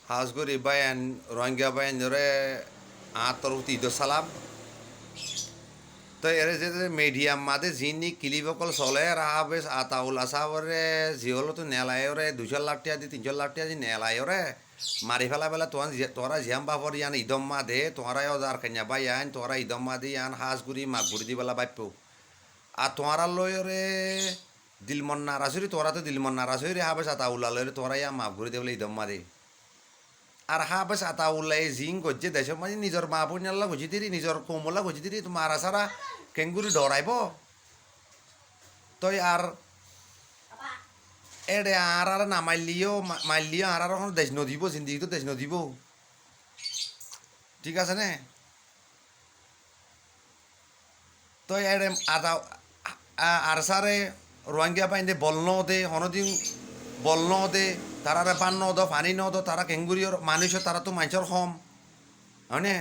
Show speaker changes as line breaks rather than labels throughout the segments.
হাজগরি বায়ান রোহিঙ্গা বায়ান ধরে তরফ ঈদ সালাম তো এর যে মিডিয়াম মাদে যিনি কিলিবকল চলে রাহা বেশ আতাউল আসাবরে যি হলো তো নেলায়রে 200 লাখ টাকা দি 300 লাখ টাকা দি নেলায়রে মারি ফেলা বেলা তোরা জিয়াম বাপর ইয়ান ইদম মাদে তোরা আর কান্যা বায়ান তোরা ইদম মাদে ইয়ান হাজগুড়ি মাগুড়ি দি বেলা বাইপো আর তোরা লয়রে দিলমন নারাসরি তোরা তো দিলমন নারাসরি হা বেশ আতাউল লয়রে তোরা ইয়া মাগুড়ি দেবলে ইদম মাদে আর হা বেশ আতাউল্লাই জিং গজ্জে দেশ মানে নিজের মা বোনাল্লা গুজি দিরি নিজের কোমলা গুজি দিরি তো মারা সারা কেঙ্গুরি ডরাইব তই আর এডে আর না মাইলিও আর এখন দেশ নদীব জিন্দিগি তো দেশ নদীব ঠিক আছে নে তই এডে আদা আর সারে রোহিঙ্গা পাইন্দে বল দে হনদিন বল দে তারা পান নদ পানি নদ তারা কেঙ্গুরিয়র মানুষ তারা তো মানুষের কম হয়নে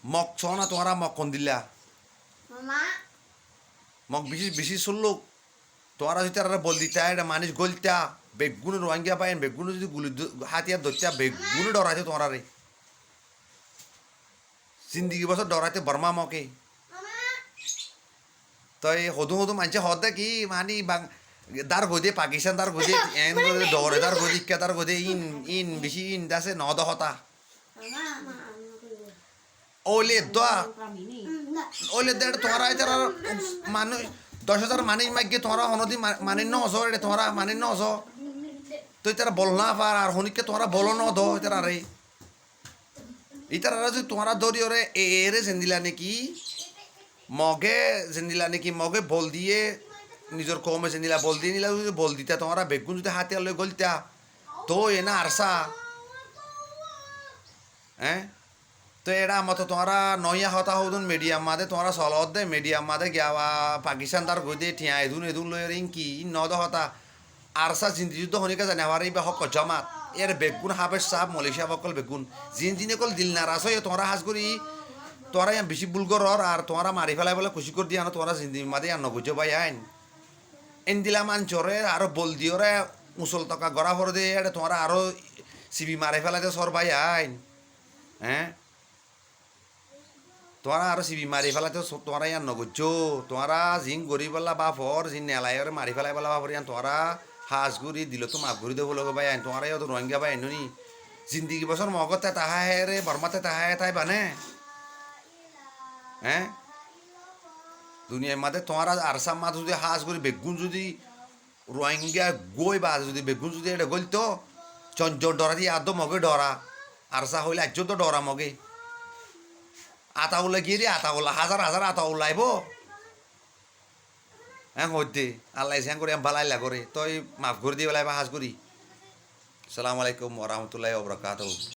মগ ছ না তোমরা মগ কোন দিলা মগ বেশি বেশি চললুক তোমরা যদি তারা বল দিতা এটা মানুষ গলতা বেগুন রোহিঙ্গা পাইন বেগুন যদি গুলি হাতিয়ার ধরতা বেগুন ডরাইতে তোমরা রে জিন্দিগি বছর ডরাইতে বর্মা মকে তই সদু সদু মানুষে হদে কি মানি দার গদে পাকিস্তান দার গদে এন করে ডরে দার গদি কে দার গদে ইন বেশি ইন দাসে নদ হতা ওলে দা ওলে দেড় তোরা এটার মানুষ 10,000 মানুষ মাগে তোরা হনদি মানে ন হস এটা তোরা মানে ন হস তুই তারা বল না পার আর হনিকে তোরা বল ন দ এটার রে ইতার যদি তোরা দরি ওরে এরে জেন্দিলা নাকি মগে জেন্দিলা নাকি মগে বল দিয়ে নিজের কমে জেন্দিলা বল দিয়ে নিলা যদি বল দিতা তোমরা বেগুন যদি হাতে লই গলতা তো এনা আরসা হ্যাঁ তো এটা মতো তোমরা নইয়া হতা হদুন মিডিয়াম মাদে তোমরা চলত দে মিডিয়াম মাদে গিয়া পাকিস্তান তার গদে ঠিয়া এদুন লই রিঙ্কি নদ হতা আরসা জিন্দি যুদ্ধ হনিকা জানে আমার এই হক জমাত এর বেগুন হাবের সাপ মালয়েশিয়া বকল বেগুন জিন কল দিল নারাজ হয়ে তোমরা হাজ করি তোরা ইয়া বেশি বুলগর আর তোমরা মারি ফেলাই বলে খুশি করে দিয়া তোমরা জিন্দি মাদে আর নগুজো ভাই আইন এন দিলা মানচরে আরো বল দিওরে মুসল টকা গড়া ভরে দে এটা তোমরা আরো সিবি মারি ফেলাইতে সর ভাই আইন হ্যাঁ তোমরা আরো সিবি মারি ফেলাইতে তোমরা ইয়ার নগুজো তোমরা জিং গড়ি পেলা বা ফর জিন নেলাইরে মারি ফেলাই পেলা বা ফর ইয়ান তোমরা হাঁসগুড়ি দিল তো মাগুড়ি দেবো লোক ভাই আইন তোমরা ইয়া তো রোহিঙ্গা ভাই আইনি জিন্দিগি বছর মগতে তাহা হে রে বর্মাতে তাহা হে তাই বানে হ্যাঁ দুনিয়ার মাঝে তোমরা আরসাম মাছ যদি হাঁস করি বেগুন যদি রোহিঙ্গা গই বা যদি বেগুন যদি এটা গলতো চঞ্চল ডরা দিয়ে আদো মগে ডরা আরসা হইলে আজ তো ডরা মগে আতা উল্লা গিয়ে দিয়ে আতা উল্লা হাজার হাজার আতা উল্লাইব হ্যাঁ হইতে আল্লাহ স্যাং করে ভালাইলা করে তই মাফ করে দিয়ে বেলাইবা হাঁস করি সালাম আলাইকুম ওরহমতুল্লাহ ওবরাকাতুহু